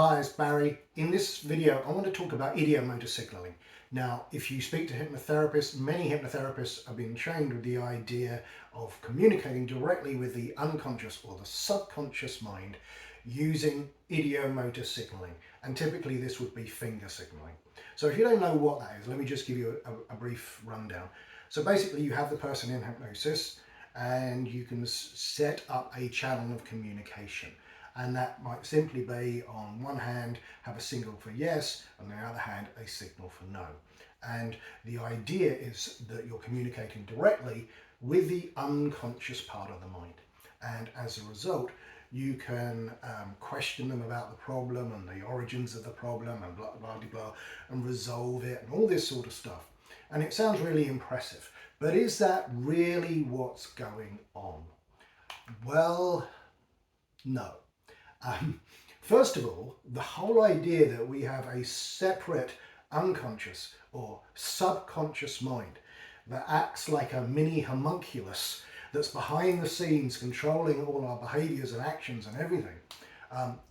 Hi, it's Barry. In this video, I want to talk about ideomotor signaling. Now, if you speak to hypnotherapists, many hypnotherapists have been trained with the idea of communicating directly with the unconscious or the subconscious mind using ideomotor signaling. And typically this would be finger signaling. So if you don't know what that is, let me just give you a brief rundown. So basically you have the person in hypnosis and you can set up a channel of communication. And that might simply be, on one hand, have a signal for yes, and on the other hand, a signal for no. And the idea is that you're communicating directly with the unconscious part of the mind. And as a result, you can question them about the problem and the origins of the problem and blah, blah, blah, blah, and resolve it and all this sort of stuff. And it sounds really impressive. But is that really what's going on? Well, no. First of all, the whole idea that we have a separate unconscious or subconscious mind that acts like a mini homunculus that's behind the scenes controlling all our behaviors and actions and everything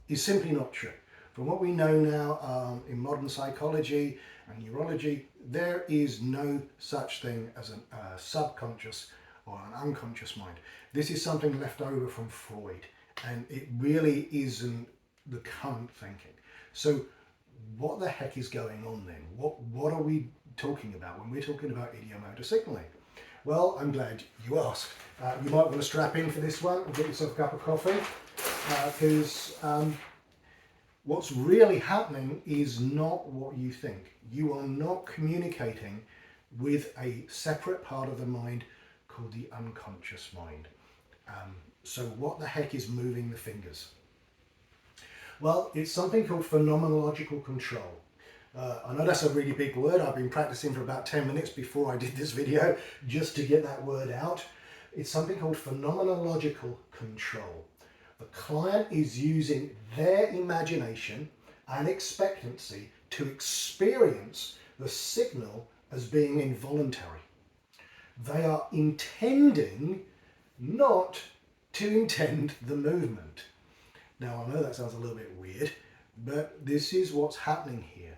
is simply not true. From what we know now in modern psychology and neurology, there is no such thing as a subconscious or an unconscious mind. This is something left over from Freud. And it really isn't the current thinking. So what the heck is going on then? What are we talking about when we're talking about ideomotor signaling? Well, I'm glad you asked. You might want to strap in for this one and get yourself a cup of coffee, because what's really happening is not what you think. You are not communicating with a separate part of the mind called the unconscious mind. So what the heck is moving the fingers? Well, it's something called phenomenological control. I know that's a really big word. I've been practicing for about 10 minutes before I did this video just to get that word out. It's something called phenomenological control. The client is using their imagination and expectancy to experience the signal as being involuntary. They are intending not to intend the movement. Now, I know that sounds a little bit weird, but this is what's happening here.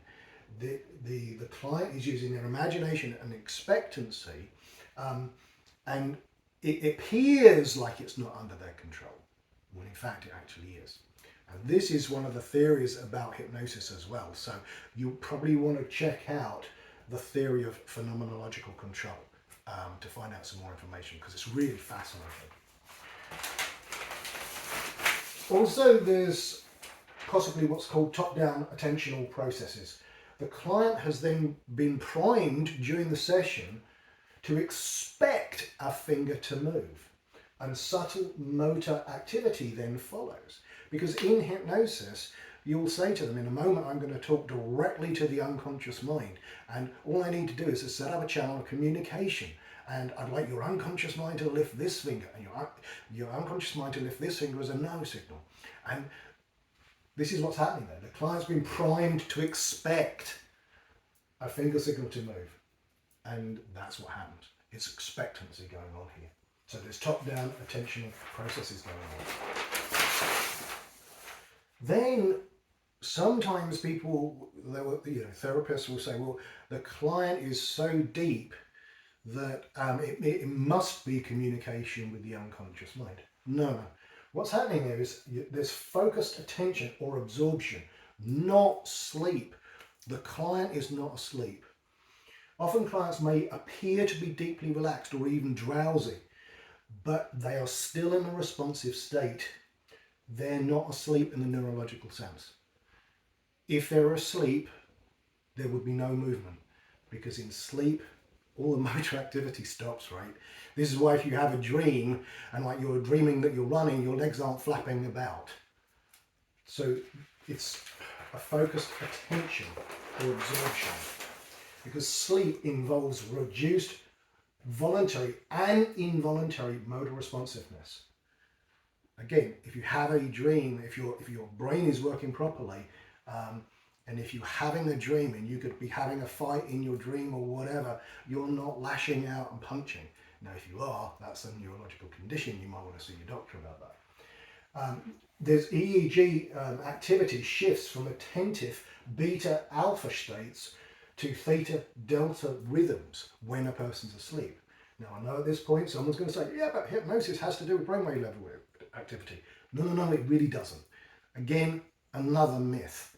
The client is using their imagination and expectancy, and it appears like it's not under their control, when in fact it actually is. And this is one of the theories about hypnosis as well. So you probably want to check out the theory of phenomenological control to find out some more information, because it's really fascinating. Also, there's possibly what's called top-down attentional processes. The client has then been primed during the session to expect a finger to move, and subtle motor activity then follows. Because in hypnosis, you'll say to them, in a moment I'm going to talk directly to the unconscious mind, and all I need to do is to set up a channel of communication. And I'd like your unconscious mind to lift this finger, and your unconscious mind to lift this finger as a no signal. And this is what's happening there. The client's been primed to expect a finger signal to move. And that's what happens. It's expectancy going on here. So there's top-down attentional processes going on. Then sometimes people, therapists will say, well, the client is so deep that it must be communication with the unconscious mind. No. What's happening there is there's focused attention or absorption, not sleep. The client is not asleep. Often clients may appear to be deeply relaxed or even drowsy, but they are still in a responsive state. They're not asleep in the neurological sense. If they're asleep, there would be no movement, because in sleep, all the motor activity stops, right? This is why if you have a dream and like you're dreaming that you're running, your legs aren't flapping about. So it's a focused attention or absorption, because sleep involves reduced voluntary and involuntary motor responsiveness. Again, if you have a dream, if your brain is working properly, and if you're having a dream and you could be having a fight in your dream or whatever, you're not lashing out and punching. Now, if you are, that's a neurological condition. You might want to see your doctor about that. There's EEG activity shifts from attentive beta alpha states to theta delta rhythms when a person's asleep. Now, I know at this point someone's going to say, yeah, but hypnosis has to do with brainwave level activity. No, it really doesn't. Again, another myth.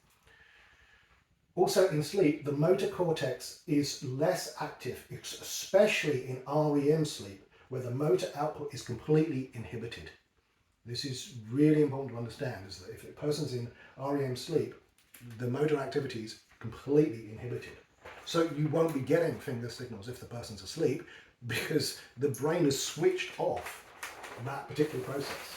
Also in sleep, the motor cortex is less active, especially in REM sleep, where the motor output is completely inhibited. This is really important to understand, is that if a person's in REM sleep, the motor activity is completely inhibited. So you won't be getting finger signals if the person's asleep, because the brain has switched off that particular process.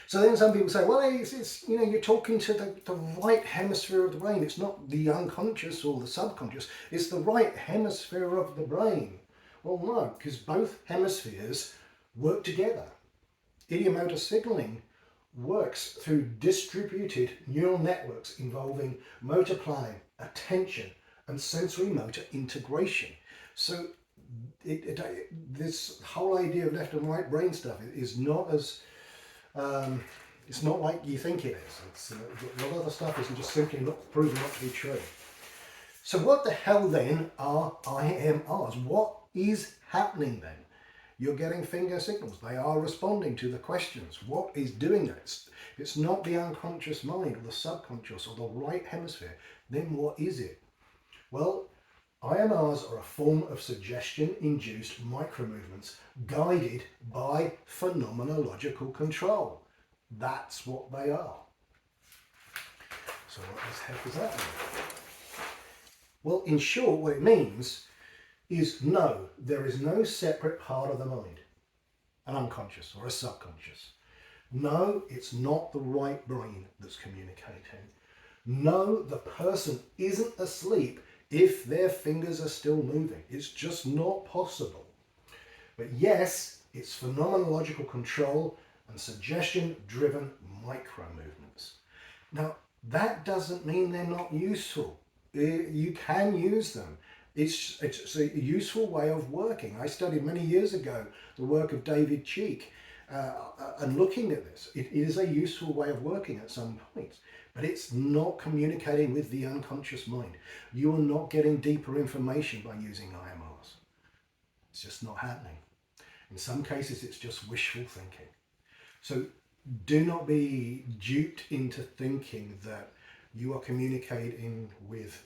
So then some people say, well, it's you know, you're talking to the right hemisphere of the brain. It's not the unconscious or the subconscious. It's the right hemisphere of the brain. Well, no, because both hemispheres work together. Ideomotor signaling works through distributed neural networks involving motor planning, attention, and sensory motor integration. So this whole idea of left and right brain stuff is not as it's not like you think it is. It's a lot of the stuff is just simply not proven not to be true. So what the hell then are IMRs? What is happening then? You're getting finger signals. They are responding to the questions. What is doing this? If it's not the unconscious mind or the subconscious or the right hemisphere, then what is it? Well, IMRs are a form of suggestion-induced micromovements guided by phenomenological control. That's what they are. So what the heck does that mean? Well, in short, what it means is no, there is no separate part of the mind, an unconscious or a subconscious. No, it's not the right brain that's communicating. No, the person isn't asleep if their fingers are still moving. It's just not possible. But yes, it's phenomenological control and suggestion-driven micro-movements. Now, that doesn't mean they're not useful. You can use them. It's a useful way of working. I studied many years ago the work of David Cheek, and looking at this, it is a useful way of working at some points, but it's not communicating with the unconscious mind. You are not getting deeper information by using IMRs. It's just not happening. In some cases, it's just wishful thinking. So do not be duped into thinking that you are communicating with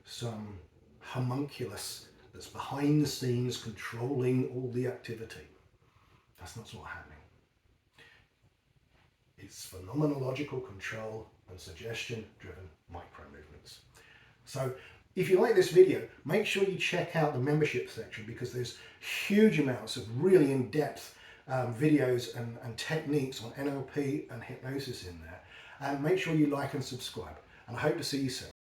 some homunculus that's behind the scenes controlling all the activity. That's not what's happening. It's phenomenological control and suggestion-driven micro-movements. So if you like this video, make sure you check out the membership section, because there's huge amounts of really in-depth videos and techniques on NLP and hypnosis in there. And make sure you like and subscribe. And I hope to see you soon.